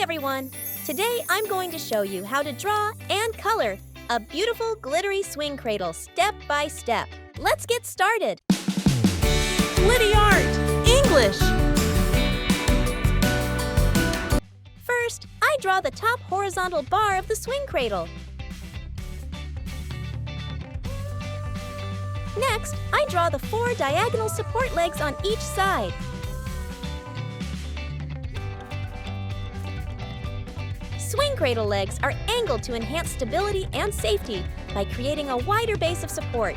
everyone! Today I'm going to show you how to draw and color a beautiful glittery swing cradle step by step. Let's get started! Glitty art, English! First, I draw the top horizontal bar of the swing cradle. Next, I draw the 4 diagonal support legs on each side. Swing cradle legs are angled to enhance stability and safety by creating a wider base of support.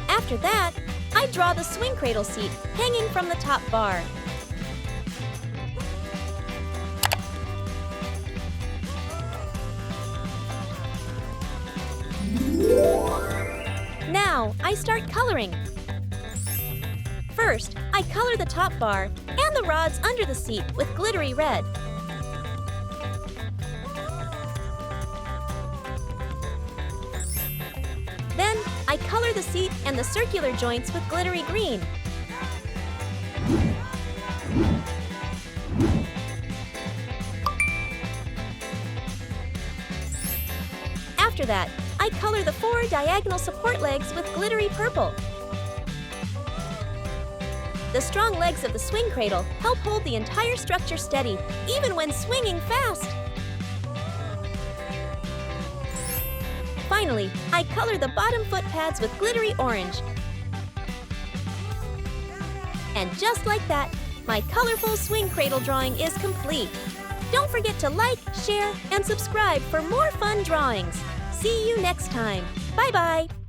After that, I draw the swing cradle seat hanging from the top bar. Now, I start coloring. First, I color the top bar and the rods under the seat with glittery red. Then, I color the seat and the circular joints with glittery green. After that, I color the 4 diagonal support legs with glittery purple. The strong legs of the swing cradle help hold the entire structure steady, even when swinging fast. Finally, I color the bottom foot pads with glittery orange. And just like that, my colorful swing cradle drawing is complete. Don't forget to like, share, and subscribe for more fun drawings. See you next time. Bye-bye.